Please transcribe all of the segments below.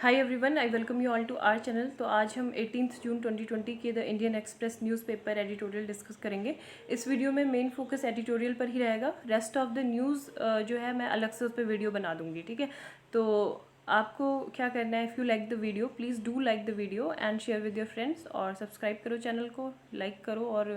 Hi everyone, I welcome you all to our channel. तो आज हम 18 जून 2020 के the Indian Express newspaper editorial discuss करेंगे। इस वीडियो में मेन फोकस एडिटोरियल पर ही रहेगा। रेस्ट ऑफ द न्यूज़ जो है मैं अलग से उस पर वीडियो बना दूंगी, ठीक है। तो आपको क्या करना है, if you like the video please do like the video and share with your friends, और सब्सक्राइब करो चैनल को, लाइक करो और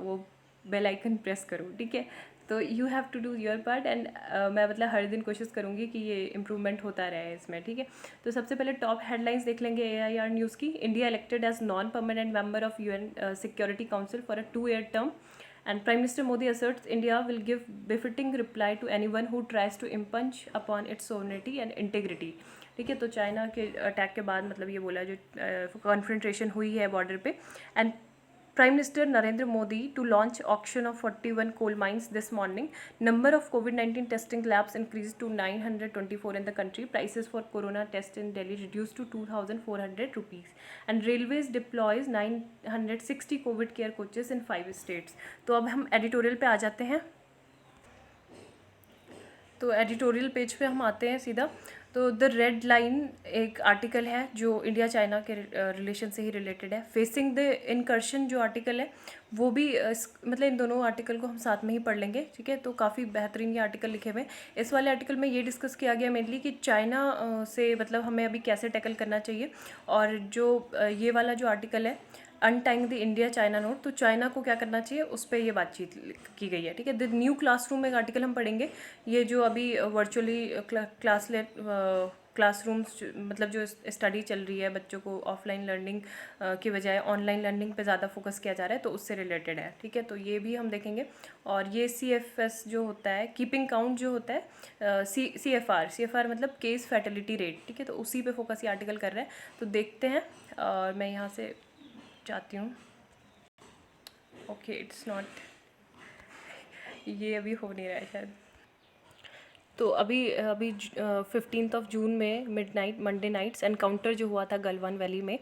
वो बेल आइकन प्रेस करो, ठीक है। तो you have to do your part and मैं मतलब हर दिन कोशिश करूँगी कि ये इम्प्रूवमेंट होता रहे इसमें, ठीक है। तो सबसे पहले टॉप हेडलाइंस देख लेंगे AIR न्यूज़ की। India elected as non permanent member of UN security council for a 2-year term, and Prime Minister Modi asserts India will give befitting reply to anyone who tries to impinge upon its sovereignty and integrity। ठीक है, तो China के attack के बाद मतलब ये बोला जो कॉन्फ्रंट्रेशन हुई है बॉर्डर पे, and Prime Minister Narendra Modi to launch auction of 41 coal mines this morning. Number of COVID-19 testing labs increased to 924 in the country. Prices for corona test in Delhi reduced to 2,400 rupees. And Railways deploys 960 COVID care coaches in 5 states. तो अब हम editorial पे आ जाते हैं। तो editorial page पे हम आते हैं सीधा। तो द रेड लाइन एक आर्टिकल है जो इंडिया चाइना के रिलेशन से ही रिलेटेड है। फेसिंग द इनकर्शन जो आर्टिकल है वो भी मतलब इन दोनों आर्टिकल को हम साथ में ही पढ़ लेंगे, ठीक है। तो काफ़ी बेहतरीन ये आर्टिकल लिखे हुए हैं। इस वाले आर्टिकल में ये डिस्कस किया गया मेनली कि चाइना से मतलब हमें अभी कैसे टैकल करना चाहिए। और जो ये वाला जो आर्टिकल है अनटाइंग द इंडिया चाइना नोट, तो चाइना को क्या करना चाहिए उस पर ये बातचीत की गई है, ठीक है। द न्यू क्लासरूम एक आर्टिकल हम पढ़ेंगे। ये जो अभी वर्चुअली क्लासरूम्स मतलब जो स्टडी चल रही है, बच्चों को ऑफलाइन लर्निंग की बजाय ऑनलाइन लर्निंग पे ज़्यादा फोकस किया जा रहा है, तो उससे रिलेटेड है, ठीक है। तो ये भी हम देखेंगे। और ये CFS जो होता है, कीपिंग काउंट जो होता है, CFR मतलब केस फैटिलिटी रेट, ठीक है। तो उसी पे फोकस ये आर्टिकल कर रहा है। तो देखते हैं। और मैं यहाँ से चाहती हूँ, ओके इट्स नॉट, ये अभी हो नहीं रहा है शायद। तो अभी अभी 15 जून में मिडनाइट मंडे नाइट्स एनकाउंटर जो हुआ था गलवान वैली में,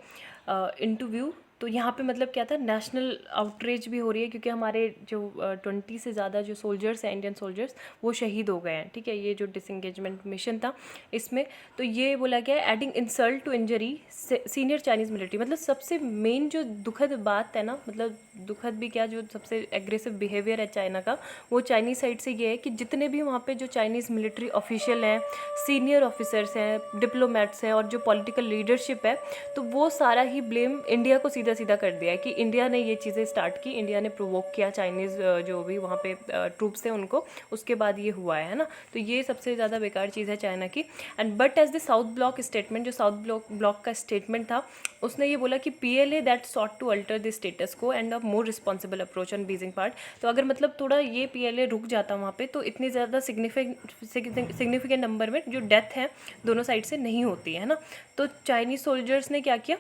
इंटरव्यू। तो यहाँ पे मतलब क्या था, नेशनल आउटरीच भी हो रही है क्योंकि हमारे जो 20 से ज़्यादा जो सोल्जर्स हैं, इंडियन सोल्जर्स, वो शहीद हो गए हैं, ठीक है। ये जो डिसंगेजमेंट मिशन था इसमें, तो ये बोला गया है adding insult to injury senior Chinese military. मतलब सबसे मेन जो दुखद बात है ना, मतलब दुखद भी क्या, जो सबसे एग्रेसिव बिहेवियर है चाइना का, वो चाइनीज़ साइड से ये है कि जितने भी वहाँ पे जो चाइनीज़ मिलिट्री ऑफिशियल हैं, सीनियर ऑफिसर्स हैं, डिप्लोमेट्स हैं और जो पॉलिटिकल लीडरशिप है, तो वो सारा ही ब्लेम इंडिया को सीधा सीधा कर दिया है कि इंडिया ने ये चीज़ें स्टार्ट की, इंडिया ने प्रोवोक किया चाइनीज़ जो भी वहाँ पे ट्रूप्स थे उनको, उसके बाद ये हुआ है ना। तो ये सबसे ज़्यादा बेकार चीज़ है चाइना की। And but as the south block statement, जो साउथ ब्लॉक का स्टेटमेंट था, उसने ये बोला कि PLA that sought to alter the status quo and a more responsible approach on Beijing part. तो अगर मतलब थोड़ा ये PLA रुक जाता वहाँ पे, तो इतनी ज़्यादा सिग्निफिकेंट नंबर में जो डेथ है दोनों साइड से नहीं होती है ना। तो चाइनीज़ सोल्जर्स ने क्या किया,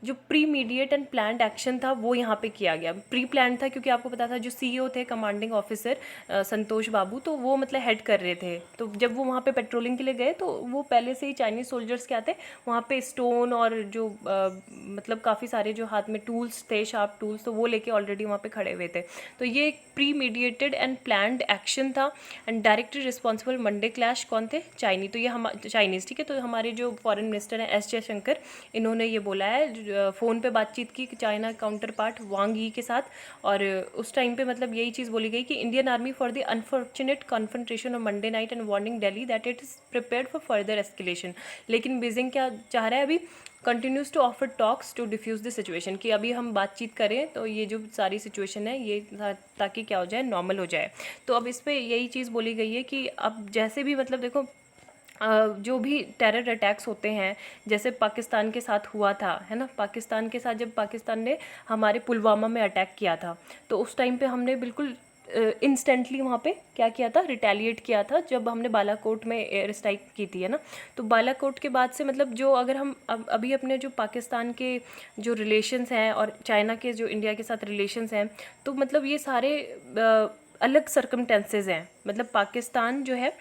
जो pre mediate and planned action था वो यहाँ पे किया गया। प्री प्लान था क्योंकि आपको पता था जो CEO थे, कमांडिंग ऑफिसर संतोष बाबू, तो वो मतलब हेड कर रहे थे। तो जब वो वहाँ पे पेट्रोलिंग के लिए गए तो वो पहले से ही चाइनीज़ सोल्जर्स क्या थे, वहाँ पे स्टोन और जो मतलब काफ़ी सारे जो हाथ में टूल्स थे, शार्प टूल्स, तो वो लेके ऑलरेडी वहाँ पे खड़े हुए थे। तो ये एक premeditated and planned action था। And directly responsible Monday clash कौन थे, चाइनीज़। तो ये हम चाइनीज़, ठीक है। तो हमारे जो फॉरेन मिनिस्टर हैं S जयशंकर, इन्होंने ये बोला है, फ़ोन पे बातचीत की चाइना काउंटर पार्ट वांग यी के साथ। और उस टाइम पे मतलब यही चीज़ बोली गई कि Indian army for the unfortunate confrontation on Monday night and warning Delhi that it is prepared for further escalation. लेकिन बीजिंग क्या चाह रहा है अभी, continues to offer talks to defuse the situation, कि अभी हम बातचीत करें तो ये जो सारी सिचुएशन है ये ताकि क्या हो जाए, नॉर्मल हो जाए। तो अब इस पर यही चीज़ बोली गई है कि अब जैसे भी मतलब देखो, जो भी टेरर अटैक्स होते हैं, जैसे पाकिस्तान के साथ हुआ था, है ना। पाकिस्तान के साथ जब पाकिस्तान ने हमारे पुलवामा में अटैक किया था, तो उस टाइम पे हमने बिल्कुल इंस्टेंटली वहाँ पे क्या किया था, रिटेलिएट किया था, जब हमने बालाकोट में एयर स्ट्राइक की थी, है ना। तो बालाकोट के बाद से मतलब जो अगर हम अभी अपने जो पाकिस्तान के जो रिलेशंस हैं और चाइना के जो इंडिया के साथ रिलेशंस हैं, तो मतलब ये सारे अलग सर्कमटेंसेस हैं। मतलब पाकिस्तान जो है,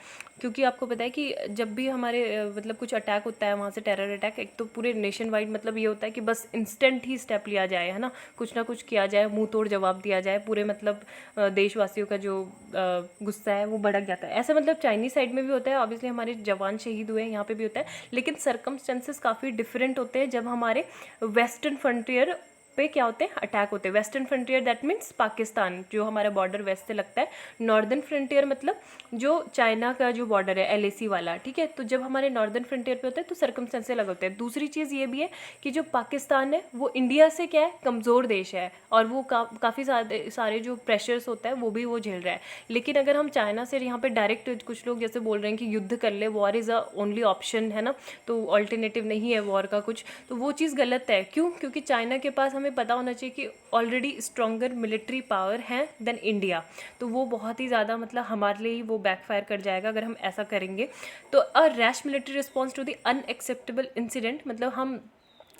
क्योंकि आपको पता है कि जब भी हमारे मतलब कुछ अटैक होता है वहाँ से, टेरर अटैक, एक तो पूरे नेशन वाइड मतलब ये होता है कि बस इंस्टेंट ही स्टेप लिया जाए, है ना, कुछ ना कुछ किया जाए, मुंह तोड़ जवाब दिया जाए, पूरे मतलब देशवासियों का जो गुस्सा है वो भड़क जाता है। ऐसा मतलब चाइनीज साइड में भी होता है, ऑब्वियसली हमारे जवान शहीद हुए हैं, यहाँ पे भी होता है, लेकिन सर्कमस्टेंसेस काफ़ी डिफरेंट होते हैं जब हमारे वेस्टर्न फ्रंटियर पे क्या होते हैं, अटैक होते हैं। Western frontier that means Pakistan, जो हमारा बॉर्डर वेस्ट से लगता है। नॉर्दर्न फ्रंटियर मतलब जो चाइना का जो बॉर्डर है LAC वाला, ठीक है। तो जब हमारे नॉर्दर्न फ्रंटियर पे होता है तो सर्कमस्टेंसेस अलग होते हैं। दूसरी चीज़ ये भी है कि जो पाकिस्तान है वो इंडिया से क्या है, कमज़ोर देश है, और वो काफ़ी सारे जो प्रेशर्स होता है वो भी वो झेल रहा है। लेकिन अगर हम चाइना से यहाँ पे डायरेक्ट, कुछ लोग जैसे बोल रहे हैं कि युद्ध कर ले, war is a only option, है ना, तो ऑल्टरनेटिव नहीं है वॉर का कुछ, तो वो चीज़ गलत है। क्यों? क्योंकि चाइना के पास, हमें पता होना चाहिए कि ऑलरेडी स्ट्रॉन्गर मिलिट्री पावर है देन इंडिया, तो वो बहुत ही ज़्यादा मतलब हमारे लिए ही वो बैकफायर कर जाएगा अगर हम ऐसा करेंगे। तो a rash military response to the unacceptable incident, मतलब हम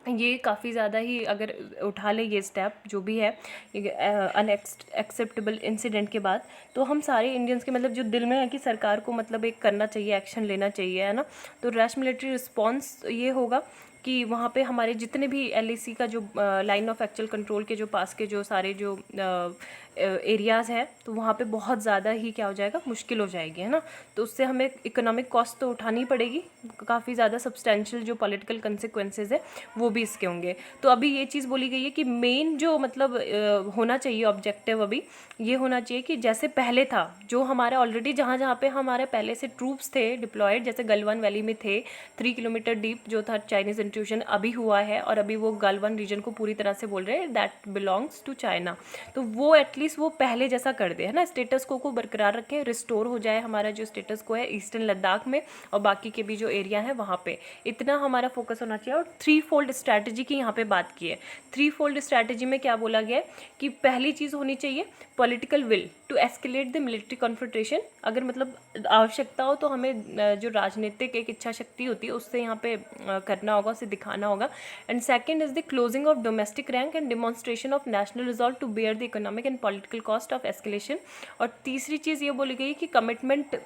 ये काफ़ी ज़्यादा ही अगर उठा ले ये स्टेप जो भी है अनएक्सेप्टेबल इंसिडेंट के बाद, तो हम सारे इंडियंस के मतलब जो दिल में है कि सरकार को मतलब एक करना चाहिए, एक्शन लेना चाहिए, है ना। तो रैश मिलिट्री रिस्पॉन्स ये होगा कि वहाँ पे हमारे जितने भी LAC का जो लाइन ऑफ एक्चुअल कंट्रोल के जो पास के जो सारे जो एरियाज़ है, तो वहाँ पे बहुत ज़्यादा ही क्या हो जाएगा, मुश्किल हो जाएगी, है ना। तो उससे हमें इकोनॉमिक कॉस्ट तो उठानी पड़ेगी, काफ़ी ज़्यादा सब्सटेंशियल जो पॉलिटिकल कंसिक्वेंसेज है वो भी इसके होंगे। तो अभी ये चीज़ बोली गई है कि मेन जो मतलब होना चाहिए ऑब्जेक्टिव अभी ये होना चाहिए कि जैसे पहले था, जो हमारा ऑलरेडी जहाँ जहाँ पे हमारे पहले से ट्रूप्स थे डिप्लॉयड, जैसे गलवान वैली में थे 3 किलोमीटर डीप जो था चाइनीज़ इंट्रूजन अभी हुआ है, और अभी वो गलवान रीजन को पूरी तरह से बोल रहे हैं दैट बिलोंग्स टू चाइना। तो वो एटलीस्ट वो पहले जैसा कर दे, है ना, स्टेटस को बरकरार रखें, रिस्टोर हो जाए हमारा जो स्टेटस को है ईस्टर्न लद्दाख में और बाकी के भी जो एरिया है वहाँ पे, इतना हमारा फोकस होना चाहिए। और 3 फोल्ड स्ट्रैटेजी की यहाँ पे बात की है। 3 फोल्ड स्ट्रैटेजी में क्या बोला गया है कि पहली चीज़ होनी चाहिए political will to escalate the military confrontation. अगर मतलब आवश्यकता हो तो हमें जो राजनीतिक एक इच्छा शक्ति होती है उससे यहाँ पे करना होगा, उसे दिखाना होगा। And second is the closing of domestic rank and demonstration of national resolve to bear the economic and political cost of escalation. और तीसरी चीज़ ये बोली गई कि कमिटमेंट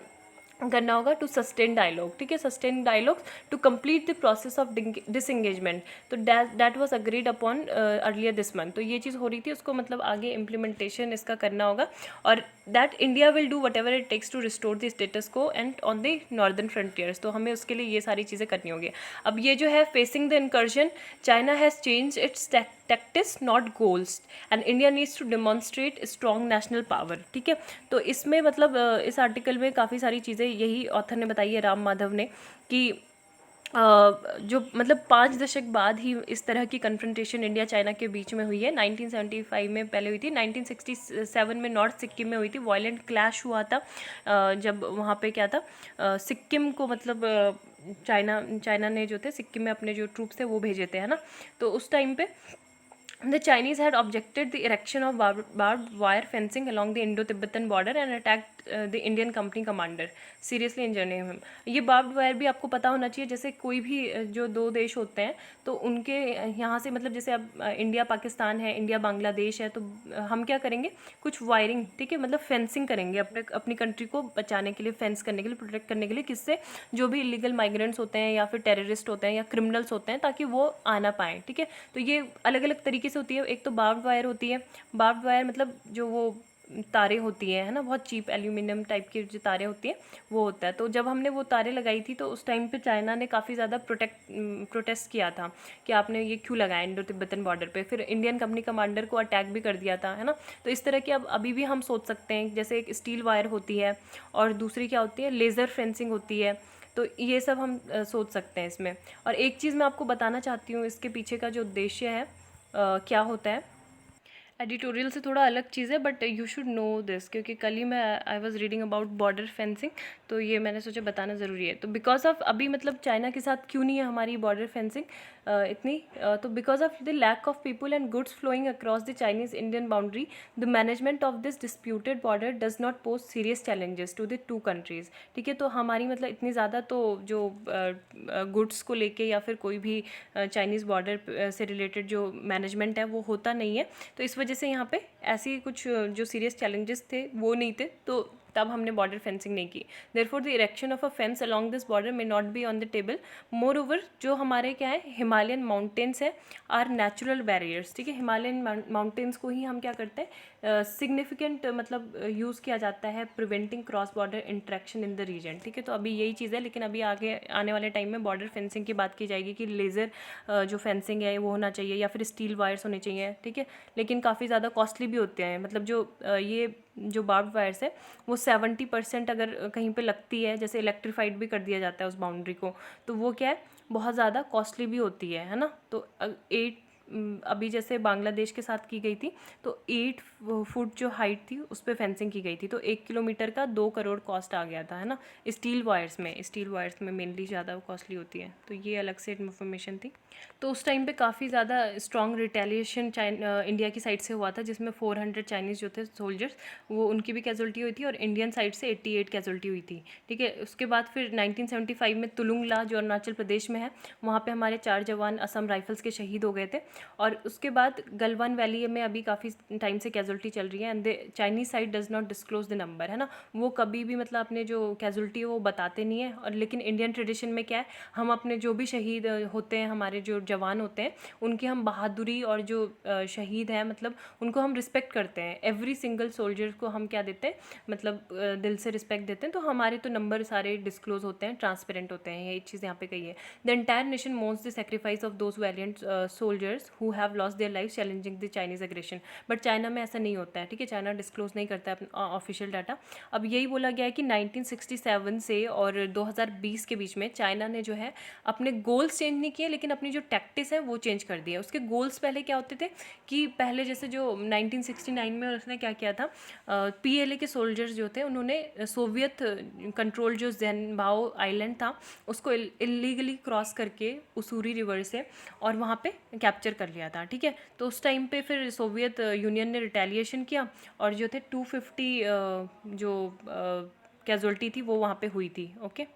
करना होगा टू सस्टेन डायलॉग, ठीक है, sustain dialogue to complete the process of disengagement. तो that was agreed upon earlier this month. तो ये चीज़ हो रही थी, उसको मतलब आगे इम्प्लीमेंटेशन इसका करना होगा, और that India will do whatever it takes to restore the status quo ante on the northern frontiers. तो हमें उसके लिए ये सारी चीज़ें करनी होगी। अब ये जो है facing the incursion, China has change it's tactics not goals and India needs to demonstrate strong national power, ठीक है। तो इसमें मतलब इस आर्टिकल में काफ़ी सारी चीज़ें यही ऑथर ने बताई है, राम माधव ने, कि जो मतलब 5 दशक बाद ही इस तरह की कन्फ्रंटेशन इंडिया चाइना के बीच में हुई है। 1975 में पहले हुई थी, 1967 में नॉर्थ सिक्किम में हुई थी, वायलेंट क्लैश हुआ था जब वहाँ पे क्या था, सिक्किम को मतलब चाइना ने जो थे सिक्किम में अपने जो ट्रूप्स थे वो भेजे थे, है ना। तो उस टाइम पे The Chinese had objected the erection of barbed wire fencing along the Indo-Tibetan border and attacked the Indian company commander, seriously injuring him. ये बार्ब्ड वायर भी आपको पता होना चाहिए, जैसे कोई भी जो दो देश होते हैं तो उनके यहाँ से मतलब जैसे अब इंडिया पाकिस्तान है, इंडिया बांग्लादेश है, तो हम क्या करेंगे, कुछ वायरिंग, ठीक है, मतलब फेंसिंग करेंगे अपनी कंट्री को बचाने के लिए, फेंस करने के लिए, प्रोटेक्ट करने के लिए, किससे, जो भी इलीगल माइग्रेंट्स होते हैं या फिर टेररिस्ट होते हैं या क्रिमिनल्स होते हैं, ताकि वो आ ना पाएँ, ठीक है। तो ये अलग अलग तरीके से होती है। एक तो बार्ब्ड वायर होती है, बार्ब्ड वायर मतलब जो वो तारे होती है ना, बहुत चीप एल्यूमिनियम टाइप की जो तारे होती है वो होता है। तो जब हमने वो तारे लगाई थी तो उस टाइम पे चाइना ने काफ़ी ज़्यादा प्रोटेस्ट किया था कि आपने ये क्यों लगाया इंडो तिब्बतन बॉर्डर पे, फिर इंडियन कंपनी कमांडर को अटैक भी कर दिया था, है ना। तो इस तरह की अब अभी भी हम सोच सकते हैं, जैसे एक स्टील वायर होती है और दूसरी क्या होती है, लेज़र फेंसिंग होती है। तो ये सब हम सोच सकते हैं इसमें। और एक चीज़ मैं आपको बताना चाहती हूँ, इसके पीछे का जो उद्देश्य है क्या होता है, एडिटोरियल से थोड़ा अलग चीज़ है, but you should know this, क्योंकि कल ही मैं I was reading about border fencing, तो ये मैंने सोचा बताना ज़रूरी है। तो बिकॉज ऑफ अभी मतलब चाइना के साथ क्यों नहीं है हमारी बॉर्डर फेंसिंग इतनी, तो because of the lack of people and goods flowing across the Chinese Indian boundary, the management of this disputed border does not pose serious challenges to the two countries, ठीक है। तो हमारी मतलब इतनी ज़्यादा तो जो गुड्स को लेके या फिर कोई भी चाइनीज़ बॉर्डर से रिलेटेड जो मैनेजमेंट है वो होता नहीं है, तो इस वजह वजह से यहाँ पे ऐसी कुछ जो सीरियस चैलेंजेस थे वो नहीं थे, तो तब हमने बॉर्डर फेंसिंग नहीं की। Therefore the erection of a fence along this border may not be on the table. More over जो हमारे क्या है हिमालयन माउंटेन्स है आर नेचुरल बैरियर्स, ठीक है। हिमालयन माउंटेन्स को ही हम क्या करते हैं सिग्निफिकेंट मतलब यूज़ किया जाता है preventing cross border interaction in the region, ठीक है। तो अभी यही चीज़ है, लेकिन अभी आगे आने वाले टाइम में बॉर्डर फेंसिंग की बात की जाएगी कि लेज़र जो फेंसिंग है वो होना चाहिए या फिर स्टील वायर्स होने चाहिए, ठीक है। लेकिन काफ़ी ज़्यादा कॉस्टली भी होते हैं, मतलब जो ये जो बार्ब वायर्स है वो 70% अगर कहीं पे लगती है, जैसे इलेक्ट्रीफाइड भी कर दिया जाता है उस बाउंड्री को, तो वो क्या है बहुत ज़्यादा कॉस्टली भी होती है ना। तो 8 अभी जैसे बांग्लादेश के साथ की गई थी तो 8 फुट जो हाइट थी उस पर फेंसिंग की गई थी, तो 1 किलोमीटर का 2 करोड़ कॉस्ट आ गया था, है ना। स्टील वायर्स में मेनली ज़्यादा कॉस्टली होती है, तो ये अलग से इन्फॉर्मेशन थी। तो उस टाइम पे काफ़ी ज़्यादा स्ट्रॉन्ग रिटेलिएशन इंडिया की साइड से हुआ था, जिसमें 400 चाइनीज़ जो थे सोल्जर्स वो उनकी भी कैजुअल्टी हुई थी और इंडियन साइड से 88 कैजुअल्टी हुई थी, ठीक है। उसके बाद फिर 1975 में तुलुंगला जो अरुणाचल प्रदेश में है वहाँ पे हमारे 4 जवान असम राइफल्स के शहीद हो गए थे। और उसके बाद गलवान वैली में अभी काफ़ी टाइम से कैजुअल्टी चल रही है and the Chinese side does not disclose the number, है ना। वो कभी भी मतलब अपने जो कैजुअल्टी है वो बताते नहीं है। और लेकिन इंडियन ट्रेडिशन में क्या है, हम अपने जो भी शहीद होते हैं, हमारे जो जवान होते हैं, उनकी हम बहादुरी और जो शहीद हैं मतलब उनको हम रिस्पेक्ट करते हैं। एवरी सिंगल सोल्जर को हम क्या देते हैं, मतलब दिल से रिस्पेक्ट देते हैं। तो हमारे तो नंबर सारे डिस्क्लोज होते हैं, ट्रांसपेरेंट होते हैं, ये चीज़ यहाँ पे कही है। The entire nation mourns the sacrifice of those valiant soldiers who have lost their life challenging the Chinese aggression. But China में ऐसा नहीं होता है, ठीक है। चाइना डिस्क्लोज नहीं करता है ऑफिशियल डाटा। अब यही बोला गया है कि 1967 से और 2020 के बीच में चाइना ने जो है अपने गोल्स चेंज नहीं किए, लेकिन अपनी जो टैक्टिस है वो चेंज कर दिए। उसके गोल्स पहले क्या होते थे कि पहले जैसे जो 1969 में उसने क्या किया था, PLA के सोल्जर्स जो थे उन्होंने सोवियत कंट्रोल जो ज़ेनबाओ आइलैंड था उसको इलीगली क्रॉस करके उसूरी रिवर से और वहाँ पे कैप्चर कर लिया था, ठीक है। तो उस टाइम पे फिर सोवियत यूनियन ने रिटेलिएशन किया और जो थे 250 जो कैजुअल्टी थी वो वहाँ पे हुई थी, ओके।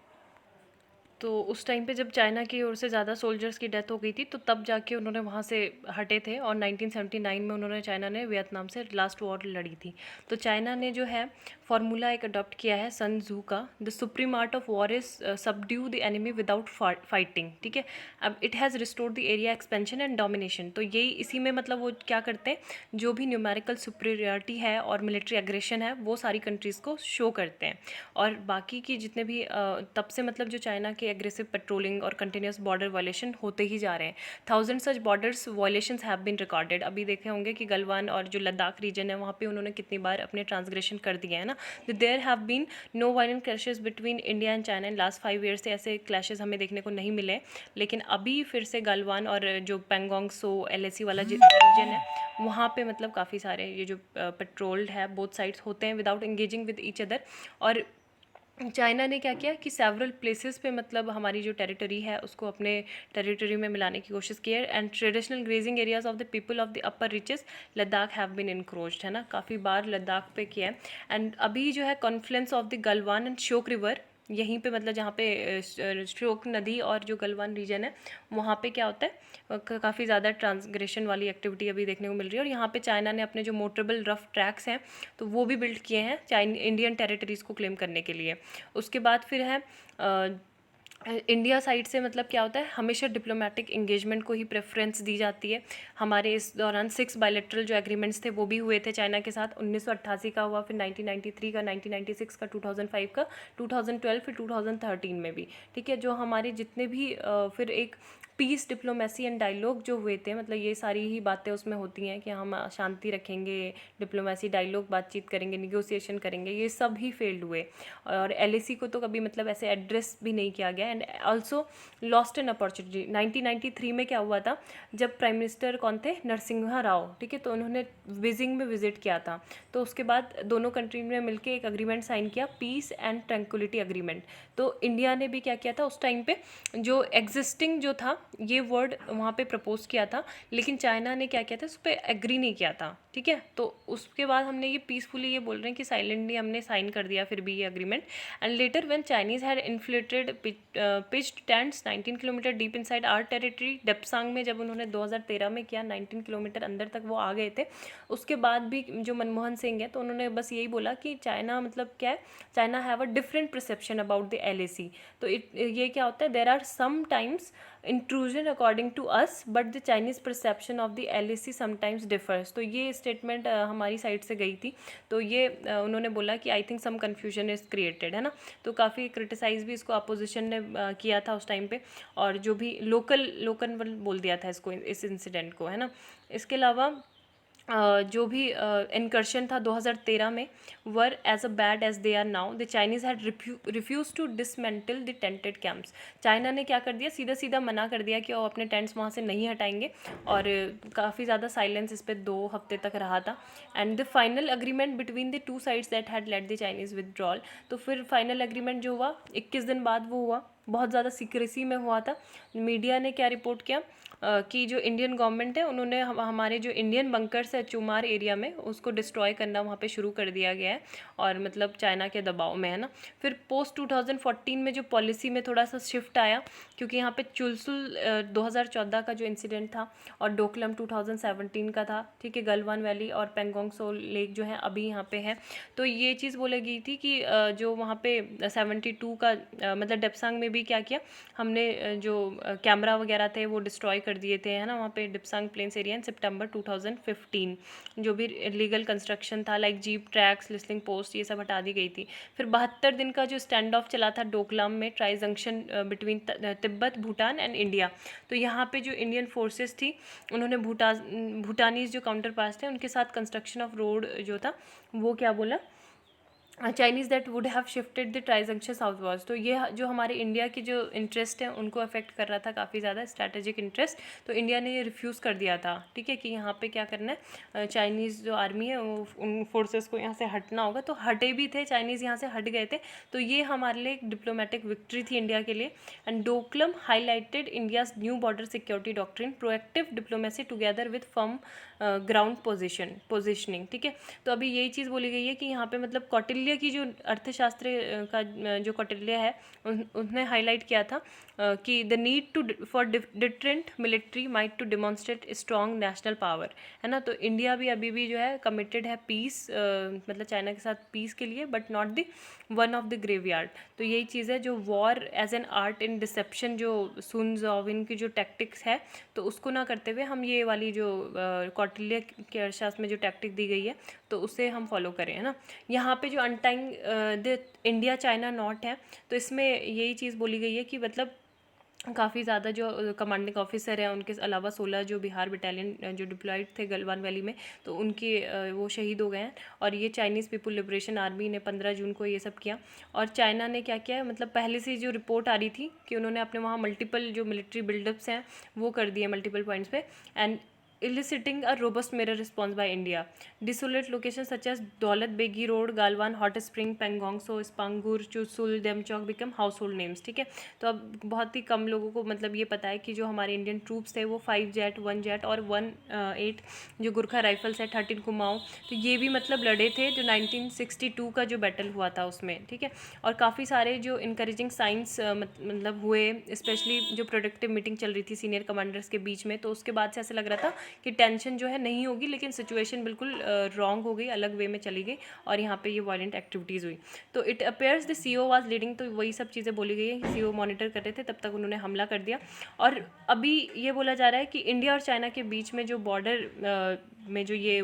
तो उस टाइम पे जब चाइना की ओर से ज़्यादा सोल्जर्स की डेथ हो गई थी तो तब जाके उन्होंने वहाँ से हटे थे और 1979 में उन्होंने चाइना ने वियतनाम से लास्ट वॉर लड़ी थी। तो चाइना ने जो है फार्मूला एक अडॉप्ट किया है सन जू का, the supreme art of war is subdue the enemy without fighting, ठीक है। अब it has restored the area expansion and domination. तो यही इसी में मतलब वो क्या करते हैं, जो भी न्यूमेरिकल सुपीरियरिटी है और मिलिट्री एग्रेशन है वो सारी कंट्रीज़ को शो करते हैं। और बाकी की जितने भी तब से मतलब जो चाइना के एग्रेसिव पेट्रोलिंग और कंटिन्यूस बॉर्डर वायलेशन होते ही जा रहे हैं। 1000 such borders violations have been recorded. अभी देखे होंगे कि गलवान और जो लद्दाख रीजन है वहाँ पे उन्होंने कितनी बार अपने ट्रांसग्रेशन कर दिए हैं ना। There have been no violent clashes between India and China in last 5 years से ऐसे क्लैशेस हमें देखने को नहीं मिले। लेकिन अभी फिर से गलवान और जो पेंगोंग सो LAC वाला रीजन है वहाँ पे मतलब काफ़ी सारे ये जो पेट्रोल्ड है बोथ साइड्स होते हैं without engaging with each other. और चाइना ने क्या किया कि सेवरल प्लेसेस पे मतलब हमारी जो टेरिटरी है उसको अपने टेरिटरी में मिलाने की कोशिश की है। And traditional grazing areas of the people of the upper reaches Ladakh have been encroached, है ना। काफ़ी बार लद्दाख पे किया है। एंड अभी जो है Confluence of the Galwan and Shyok river यहीं पे मतलब जहाँ पे श्योक नदी और जो गलवान रीजन है वहाँ पे क्या होता है काफ़ी ज़्यादा ट्रांसग्रेशन वाली एक्टिविटी अभी देखने को मिल रही है। और यहाँ पे चाइना ने अपने जो मोटरेबल रफ ट्रैक्स हैं तो वो भी बिल्ड किए हैं इंडियन टेरिटरीज़ को क्लेम करने के लिए। उसके बाद फिर है इंडिया साइड से मतलब क्या होता है, हमेशा डिप्लोमेटिक इंगेजमेंट को ही प्रेफरेंस दी जाती है। हमारे इस दौरान 6 बायलैटरल जो एग्रीमेंट्स थे वो भी हुए थे चाइना के साथ। 1988 का हुआ, फिर 1993 का, 1996 का, 2005 का, 2012, फिर 2013 में भी, ठीक है। जो हमारे जितने भी फिर एक पीस डिप्लोमेसी एंड डायलॉग जो हुए थे मतलब ये सारी ही बातें उसमें होती हैं कि हम शांति रखेंगे, डिप्लोमेसी डायलॉग बातचीत करेंगे, निगोसिएशन करेंगे, ये सब ही फेल्ड हुए। और LAC को तो कभी मतलब ऐसे एड्रेस भी नहीं किया गया। And also lost an opportunity. 1993 में क्या हुआ था, जब प्राइम मिनिस्टर कौन थे, नरसिम्हा राव, ठीक है। तो उन्होंने बीजिंग में विजिट किया था। तो उसके बाद दोनों कंट्री ने मिलकर एक अग्रीमेंट साइन किया, पीस एंड ट्रैंक्विलिटी अग्रीमेंट। तो इंडिया ने भी क्या किया था उस टाइम पे, जो एग्जिस्टिंग जो था ये वर्ड वहाँ पे प्रपोज किया था, लेकिन चाइना ने क्या किया था उस पर एग्री नहीं किया था, ठीक है। तो उसके बाद हमने ये पीसफुली ये बोल रहे हैं कि साइलेंटली हमने साइन कर दिया फिर भी ये agreement. And later when Chinese had inflated pitched tents 19 kilometre deep inside our territory, Depsang में जब उन्होंने 2013 में किया, 19 किलोमीटर अंदर तक वो आ गए थे। उसके बाद भी जो मनमोहन सिंह है तो उन्होंने बस यही बोला कि चाइना मतलब क्या है, China have a different perception about the LAC। तो ये क्या होता है, there are sometimes intrusion according to us but the Chinese perception of the LAC sometimes differs। तो ये स्टेटमेंट हमारी साइड से गई थी। तो ये उन्होंने बोला कि I think some confusion is created, है ना। तो काफ़ी क्रिटिसाइज़ भी इसको अपोजिशन ने किया था उस टाइम पे, और जो भी लोकल बोल दिया था इसको, इस इंसिडेंट को, है ना। इसके अलावा जो भी इनकर्शन था 2013 में, were as a bad as they are now, the Chinese had refuse to dismantle the tented camps. China ने क्या कर दिया, सीधा सीधा मना कर दिया कि वो अपने टेंट्स वहाँ से नहीं हटाएंगे, और काफ़ी ज़्यादा साइलेंस इस पर 2 हफ्ते तक रहा था। And the final agreement between the 2 sides that had led the Chinese withdrawal. तो फिर फाइनल अग्रीमेंट जो हुआ 21 दिन बाद वो हुआ, बहुत ज़्यादा सीक्रेसी में हुआ था। मीडिया ने क्या रिपोर्ट किया कि जो इंडियन गवर्नमेंट है उन्होंने हमारे जो इंडियन बंकर्स है चुमार एरिया में, उसको डिस्ट्रॉय करना वहाँ पे शुरू कर दिया गया है, और मतलब चाइना के दबाव में, है ना। फिर पोस्ट 2014 में जो पॉलिसी में थोड़ा सा शिफ्ट आया, क्योंकि यहाँ पे चुलसुल 2014 का जो इंसिडेंट था, और डोकलम 2017 का था, ठीक है। गलवान वैली और पेंगोंग सो लेक जो है अभी यहाँ पे है। तो ये चीज़ बोली गई थी कि जो वहाँ पे 72 का मतलब डेप्सांग में भी क्या किया हमने, जो कैमरा वगैरह थे वो डिस्ट्रॉय कर दिए थे, है ना, वहाँ पे डिप्सांग प्लेन्स एरिया इन सितंबर 2015। जो भी लीगल कंस्ट्रक्शन था like jeep tracks, listening post, ये सब हटा दी गई थी। फिर 72 दिन का जो स्टैंड ऑफ चला था डोकलाम में, tri junction between Tibet, Bhutan and India. तो यहाँ पे जो इंडियन फोर्सेस थी उन्होंने भूटानीज जो काउंटर पार्ट्स थे उनके साथ कंस्ट्रक्शन ऑफ रोड जो था वो क्या बोला, Chinese that would have shifted the tri junction southwards. तो ये जो हमारे इंडिया की जो इंटरेस्ट है उनको अफेक्ट कर रहा था काफ़ी ज़्यादा, स्ट्रैटेजिक इंटरेस्ट। तो इंडिया ने ये रिफ्यूज़ कर दिया था, ठीक है, कि यहाँ पे क्या करना है, चाइनीज़ जो आर्मी है वो उन फोर्सेस को यहाँ से हटना होगा। तो हटे भी थे चाइनीज़, यहाँ से हट गए थे। तो ये हमारे लिए एक डिप्लोमेटिक विक्ट्री थी इंडिया के लिए। And Doklam highlighted India's new border security doctrine, proactive diplomacy together with firm ground positioning, ठीक है। तो अभी यही चीज़ बोली गई है कि यहाँ पे मतलब कौटिल्य की जो अर्थशास्त्र का जो कौटिल्य है उन्होंने हाईलाइट किया था कि the need to for deterrent military might to demonstrate strong national power, है ना। तो इंडिया भी अभी भी जो है कमिटेड है पीस, मतलब चाइना के साथ पीस के लिए, but not the one of the graveyard. तो यही चीज़ है, जो war as an art in deception, जो सुन ज़ोविन की जो टैक्टिक्स है, तो उसको ना करते हुए हम ये वाली जो कौटिल्य के अर्थशास्त्र में जो टैक्टिक दी गई है तो उसे हम फॉलो करें, है ना। यहाँ पे जो अनटाइंग द इंडिया चाइना नॉट है, तो इसमें यही चीज़ बोली गई है कि मतलब काफ़ी ज़्यादा जो कमांडिंग ऑफिसर हैं, उनके अलावा 16 जो बिहार बटालियन जो डिप्लॉयड थे गलवान वैली में, तो उनके वो शहीद हो गए हैं। और ये चाइनीज़ पीपल लिबरेशन आर्मी ने 15 जून को ये सब किया। और चाइना ने क्या किया, मतलब पहले से जो रिपोर्ट आ रही थी कि उन्होंने अपने वहाँ मल्टीपल जो मिलिट्री बिल्डअप्स हैं वो कर दिए मल्टीपल पॉइंट्स पे, and eliciting a robust mirror response by India. Desolate locations such as Daulat Begi Road, Galwan, Hot Spring, Pangong So, Spangur, Chusul, Demchok become household names, ठीक है। तो अब बहुत ही कम लोगों को मतलब ये पता है कि जो हमारे इंडियन ट्रूप्स थे वो 5 जेट 1 जेट और 1-8 जो गुरखा राइफल्स है 13 कुमाऊँ, तो ये भी मतलब लड़े थे जो 1962 का जो बैटल हुआ था उसमें, ठीक है। और काफ़ी सारे जो इनकरेजिंग साइंस मतलब हुए, स्पेशली जो प्रोडक्टिव मीटिंग चल रही थी सीनियर कमांडर्स के बीच में, तो उसके बाद से ऐसा लग रहा था कि टेंशन जो है नहीं होगी, लेकिन सिचुएशन बिल्कुल रॉन्ग हो गई, अलग वे में चली गई, और यहाँ पे ये वायलेंट एक्टिविटीज़ हुई। तो it appears the CEO was leading, तो वही सब चीज़ें बोली गई है कि CEO मॉनिटर कर रहे थे, तब तक उन्होंने हमला कर दिया। और अभी ये बोला जा रहा है कि इंडिया और चाइना के बीच में जो बॉर्डर में जो ये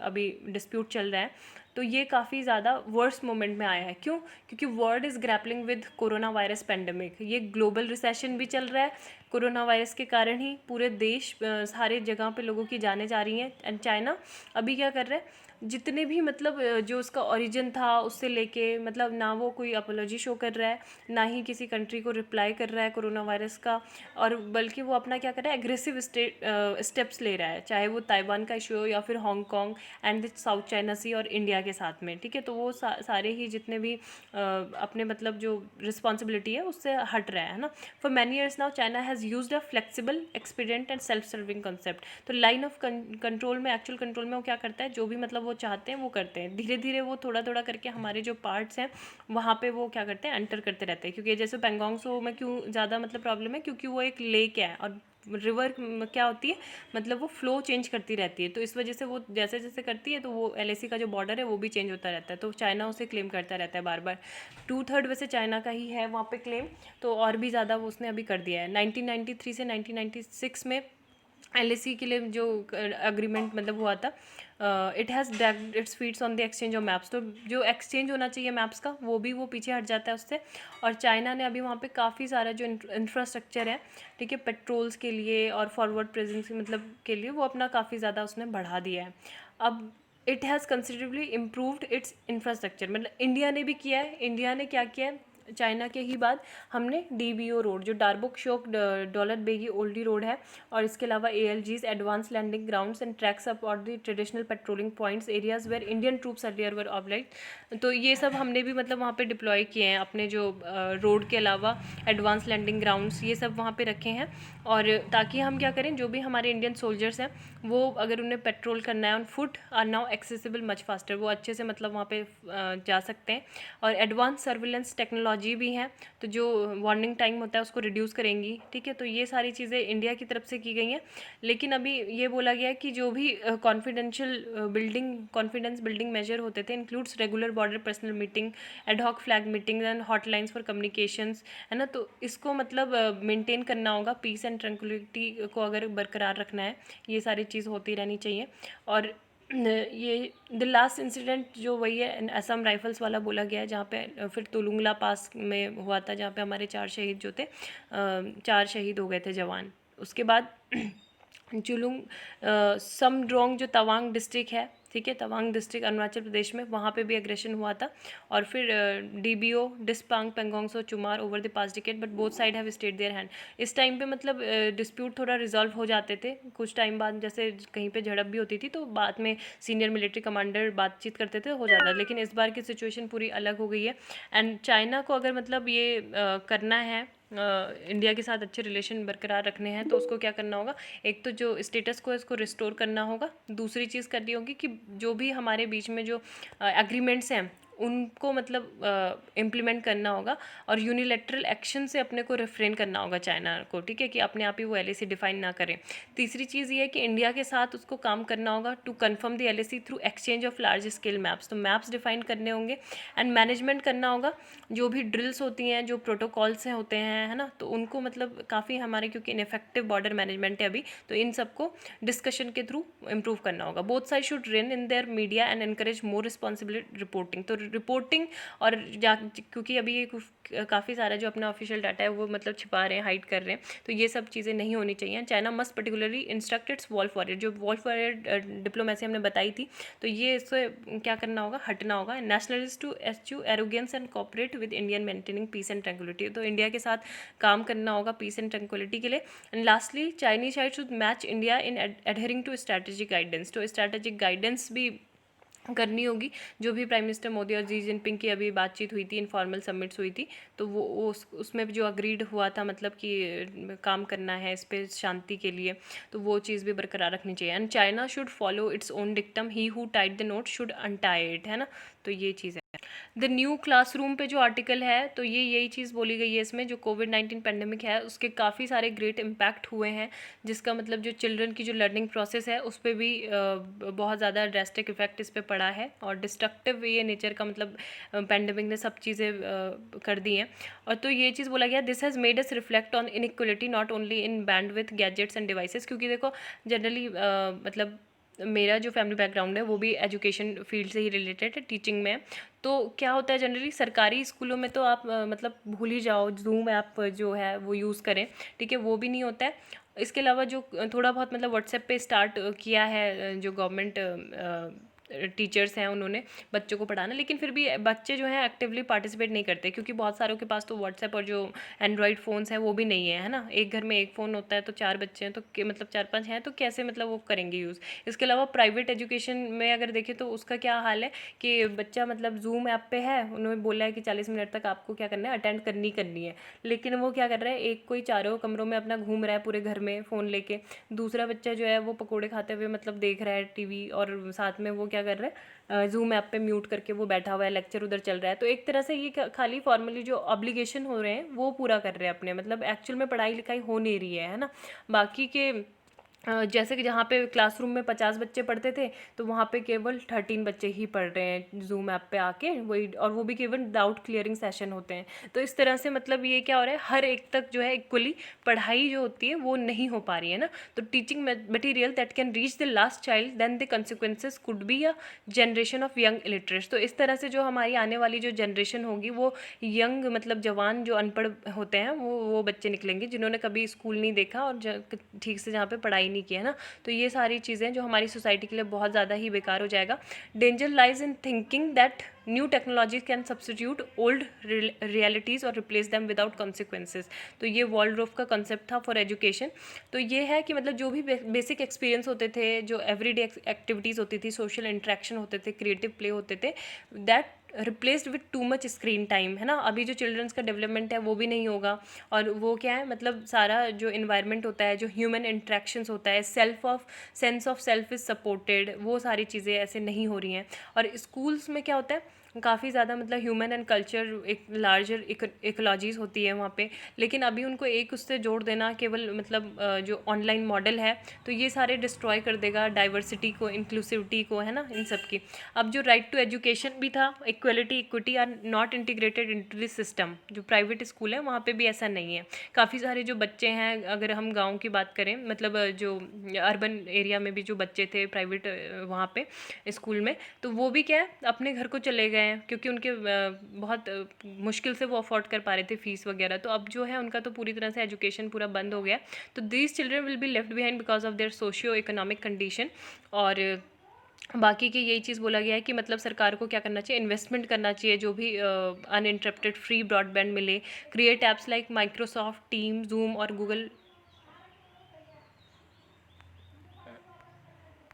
अभी डिस्प्यूट चल रहा है, तो ये काफ़ी ज़्यादा वर्स्ट मोमेंट में आया है। क्यों? क्योंकि world is grappling with corona virus pandemic. ये ग्लोबल रिसेशन भी चल रहा है, कोरोना वायरस के कारण ही पूरे देश सारे जगह पे लोगों की जानें जा रही हैं। एंड चाइना अभी क्या कर रहा है, जितने भी मतलब जो उसका ओरिजिन था उससे लेके मतलब ना वो कोई अपोलॉजी शो कर रहा है, ना ही किसी कंट्री को रिप्लाई कर रहा है कोरोना वायरस का, और बल्कि वो अपना क्या कर रहा है, एग्रेसिव स्टेप्स ले रहा है, चाहे वो ताइवान का इशू हो या फिर Hong Kong and the South China Sea और इंडिया के साथ में, ठीक है। तो वो सारे ही जितने भी अपने मतलब जो रिस्पॉन्सिबिलिटी है उससे हट रहा है ना। For many years now China has used a flexible, expedient and self serving concept. तो लाइन ऑफ कंट्रोल में, एक्चुअल कंट्रोल में वो क्या करता है, जो भी मतलब वो चाहते हैं वो करते हैं, धीरे धीरे वो थोड़ा थोड़ा करके हमारे जो पार्ट्स हैं वहाँ पे वो क्या करते हैं, एंटर करते रहते हैं। क्योंकि जैसे पेंगोंग सो में क्यों ज़्यादा मतलब प्रॉब्लम है, क्योंकि वो एक लेक है और रिवर क्या होती है, मतलब वो फ्लो चेंज करती रहती है, तो इस वजह से वो जैसे जैसे करती है तो वो एलएसी का जो बॉर्डर है वो भी चेंज होता रहता है, तो चाइना उसे क्लेम करता रहता है बार बार। 2/3 वैसे चाइना का ही है वहाँ पे क्लेम, तो और भी ज़्यादा वो उसने अभी कर दिया है। 1993 से 1996 में एलएसी के लिए जो अग्रीमेंट मतलब हुआ था, it has dragged its feets on the exchange of maps. तो जो एक्सचेंज होना चाहिए मैप्स का वो पीछे हट जाता है उससे। और चाइना ने अभी वहाँ पे काफ़ी सारा जो इंफ्रास्ट्रक्चर है, ठीक है, पेट्रोल्स के लिए और फॉरवर्ड प्रेजेंस मतलब के लिए, वो अपना काफ़ी ज़्यादा उसने बढ़ा दिया है। अब it has considerably improved it's infrastructure, मतलब इंडिया ने भी किया है। इंडिया ने क्या किया है, चाइना के ही बाद हमने डीबीओ रोड, जो डार्बुक शोक दौलत बेगी ओल्डी रोड है, और इसके अलावा ALGs, advance landing grounds and tracks up और the traditional patrolling points areas where Indian troops earlier were obliged. तो ये सब हमने भी मतलब वहाँ पे डिप्लॉय किए हैं अपने जो रोड के अलावा एडवांस लैंडिंग ग्राउंड्स ये सब वहाँ पे रखे हैं। और ताकि हम क्या करें, जो भी हमारे इंडियन सोल्जर्स हैं वो अगर उन्हें पेट्रोल करना है on foot, are now accessible much faster, वो अच्छे से मतलब वहाँ पे जा सकते हैं। और एडवांस सर्विलेंस टेक्नोलॉजी भी है, तो जो वार्निंग टाइम होता है उसको रिड्यूस करेंगी, ठीक है। तो ये सारी चीज़ें इंडिया की तरफ से की गई हैं। लेकिन अभी ये बोला गया है कि जो भी कॉन्फिडेंस बिल्डिंग मेजर होते थे includes regular border personnel meeting, ad hoc flag meeting and hotlines for communications, है ना। तो इसको मतलब मेंटेन करना होगा, पीस एंड ट्रैंक्विलिटी को अगर बरकरार रखना है, ये सारी चीज़ होती रहनी चाहिए। और ये द लास्ट इंसिडेंट जो वही है असम राइफल्स वाला बोला गया है, जहाँ पे फिर तुलुंगला पास में हुआ था, जहाँ पे हमारे 4 शहीद जो थे, 4 शहीद हो गए थे जवान। उसके बाद जुलुंग समड्रोंग जो तवांग डिस्ट्रिक्ट है, ठीक है, तवांग डिस्ट्रिक्ट अरुणाचल प्रदेश में, वहाँ पे भी एग्रेशन हुआ था। और फिर DBO Depsang Pangong Tso Chumar over the past decade but both side have stayed their hand. इस टाइम पे मतलब डिस्प्यूट थोड़ा रिजॉल्व हो जाते थे कुछ टाइम बाद, जैसे कहीं पे झड़प भी होती थी तो बाद में सीनियर मिलिट्री कमांडर बातचीत करते थे, हो जाता। लेकिन इस बार की सिचुएशन पूरी अलग हो गई है। एंड चाइना को अगर मतलब ये करना है, इंडिया के साथ अच्छे रिलेशन बरकरार रखने हैं, तो उसको क्या करना होगा, एक तो जो स्टेटस को है इसको रिस्टोर करना होगा, दूसरी चीज़ करनी होगी कि जो भी हमारे बीच में जो एग्रीमेंट्स हैं उनको मतलब इम्प्लीमेंट करना होगा, और यूनिलैटरल एक्शन से अपने को रिफ्रेन करना होगा चाइना को, ठीक है, कि अपने आप ही वो एलएसी डिफाइन ना करें। तीसरी चीज़ ये है कि इंडिया के साथ उसको काम करना होगा to confirm the LAC through exchange of large scale maps. तो मैप्स डिफाइन करने होंगे एंड मैनेजमेंट करना होगा, जो भी ड्रिल्स होती हैं, जो प्रोटोकॉल्स हैं होते हैं, है ना, तो उनको मतलब काफ़ी हमारे क्योंकि इनफेक्टिव बॉर्डर मैनेजमेंट है अभी, तो इन सबको डिस्कशन के थ्रू इम्प्रूव करना होगा। Both side should rain in their media and encourage more responsible reporting. तो रिपोर्टिंग और क्योंकि अभी ये काफ़ी सारा जो अपना ऑफिशियल डाटा है वो मतलब छिपा रहे हैं, हाइड कर रहे हैं, तो ये सब चीज़ें नहीं होनी चाहिए। China must particularly instruct its wolf warrior, जो वॉल्फ वॉरियर डिप्लोमेसी हमने बताई थी, तो ये इससे क्या करना होगा, हटना होगा। Nationalist to eschew arrogance and cooperate with Indian maintaining peace and tranquillity. तो इंडिया के साथ काम करना होगा पीस एंड ट्रैंक्विलिटी के लिए। And lastly Chinese side should match India in adhering to strategic guidance. तो स्ट्रैटेजिक गाइडेंस भी करनी होगी, जो भी प्राइम मिनिस्टर मोदी और जी जिनपिंग की अभी बातचीत हुई थी, इनफॉर्मल समिट्स हुई थी, तो वो उसमें जो अग्रीड हुआ था मतलब कि काम करना है इस पर शांति के लिए, तो वो चीज़ भी बरकरार रखनी चाहिए। And China should follow its own dictum, he who tied the note should untie it, है ना। तो ये चीज़ है। द न्यू क्लासरूम पे जो आर्टिकल है, तो ये यही चीज़ बोली गई है इसमें, जो कोविड-19 पेंडेमिक है उसके काफ़ी सारे ग्रेट इम्पैक्ट हुए हैं, जिसका मतलब जो चिल्ड्रन की जो लर्निंग प्रोसेस है उस पर भी बहुत ज़्यादा ड्रेस्टिक इफेक्ट इस पर पड़ा है, और डिस्ट्रक्टिव ये नेचर का मतलब पेंडेमिक ने सब चीज़ें कर दी हैं। और तो ये चीज़ बोला गया, this has made us reflect on inequality not only in bandwidth gadgets end devices. क्योंकि देखो जनरली मतलब मेरा जो फैमिली बैकग्राउंड है वो भी एजुकेशन फील्ड से ही रिलेटेड है, टीचिंग में। तो क्या होता है जनरली सरकारी स्कूलों में तो आप मतलब भूल ही जाओ, जूम ऐप जो है वो यूज़ करें, ठीक है, वो भी नहीं होता है। इसके अलावा जो थोड़ा बहुत मतलब व्हाट्सएप पे स्टार्ट किया है जो गवर्नमेंट टीचर्स हैं उन्होंने बच्चों को पढ़ाना, लेकिन फिर भी बच्चे जो हैं एक्टिवली पार्टिसिपेट नहीं करते, क्योंकि बहुत सारों के पास तो व्हाट्सएप और जो एंड्रॉयड फ़ोन्स हैं वो भी नहीं है ना। एक घर में एक फ़ोन होता है तो 4 बच्चे हैं तो मतलब 4-5 हैं तो कैसे मतलब वो करेंगे यूज़। इसके अलावा प्राइवेट एजुकेशन में अगर देखें तो उसका क्या हाल है कि बच्चा मतलब जूम ऐप पे है, उन्होंने बोला है कि 40 मिनट तक आपको क्या करना है, अटेंड करनी है, लेकिन वो क्या कर रहा है, एक कोई चारों कमरों में अपना घूम रहा है पूरे घर में फ़ोन लेके, दूसरा बच्चा जो है वो पकोड़े खाते हुए मतलब देख रहा है टीवी, और साथ में वो क्या कर रहा है, जूम ऐप पे म्यूट करके वो बैठा हुआ है, लेक्चर उधर चल रहा है। तो एक तरह से ये खाली फॉर्मली जो ऑब्लिगेशन हो रहे हैं वो पूरा कर रहे हैं अपने, मतलब एक्चुअल में पढ़ाई लिखाई हो नहीं रही है ना। बाकी के जैसे कि जहाँ पे क्लासरूम में 50 बच्चे पढ़ते थे तो वहाँ पे केवल 13 बच्चे ही पढ़ रहे हैं जूम ऐप पे आके, वही, और वो भी केवल डाउट क्लियरिंग सेशन होते हैं। तो इस तरह से मतलब ये क्या हो रहा है, हर एक तक जो है इक्वली पढ़ाई जो होती है वो नहीं हो पा रही है ना। तो teaching material that can reach the last child then the consequences could be a generation of young illiterates. तो इस तरह से जो हमारी आने वाली जो जनरेशन होगी वो यंग मतलब जवान जो अनपढ़ होते हैं वो बच्चे निकलेंगे जिन्होंने कभी स्कूल नहीं देखा और ठीक से जहाँ पे पढ़ाई नहीं की है ना। तो ये सारी चीज़ें जो हमारी सोसाइटी के लिए बहुत ज़्यादा ही बेकार हो जाएगा। Danger lies in thinking that new technology can substitute old realities और रिप्लेस दैम विदाउट कॉन्सिक्वेंसेज। तो ये वॉलरॉफ का कंसेप्ट था फॉर एजुकेशन। तो ये है कि मतलब जो भी बेसिक एक्सपीरियंस होते थे, जो एवरीडे एक्टिविटीज़ होती थी, सोशल इंटरेक्शन होते थे, क्रिएटिव प्ले होते थे, that replaced with too much screen time, है ना। अभी जो चिल्ड्रंस का डेवलपमेंट है वो भी नहीं होगा, और वो क्या है मतलब सारा जो इन्वायरमेंट होता है, जो ह्यूमन इंट्रैक्शंस होता है, sense of self is supported, वो सारी चीज़ें ऐसे नहीं हो रही हैं। और स्कूल्स में क्या होता है, काफ़ी ज़्यादा मतलब ह्यूमन एंड कल्चर एक लार्जर इकोलॉजीज़ होती है वहाँ पे, लेकिन अभी उनको एक उससे जोड़ देना केवल मतलब जो ऑनलाइन मॉडल है तो ये सारे डिस्ट्रॉय कर देगा डाइवर्सिटी को, इंक्लूसिविटी को, है ना, इन सब की। अब जो राइट टू एजुकेशन भी था, equality equity are not integrated into this system. जो प्राइवेट स्कूल है वहाँ पे भी ऐसा नहीं है। काफ़ी सारे जो बच्चे हैं, अगर हम गाँव की बात करें, मतलब जो अर्बन एरिया में भी जो बच्चे थे प्राइवेट वहाँ पे स्कूल में, तो वो भी क्या है अपने घर को चले गए हैं, क्योंकि उनके बहुत मुश्किल से वो अफोर्ड कर पा रहे थे फीस वगैरह। तो अब जो है उनका तो पूरी तरह से एजुकेशन पूरा बंद हो गया। तो these children will be left behind because of their socio economic condition. और बाकी की यही चीज़ बोला गया है कि मतलब सरकार को क्या करना चाहिए, इन्वेस्टमेंट करना चाहिए, जो भी अनइंटरप्टेड फ्री ब्रॉडबैंड मिले, create apps like Microsoft team, zoom और गूगल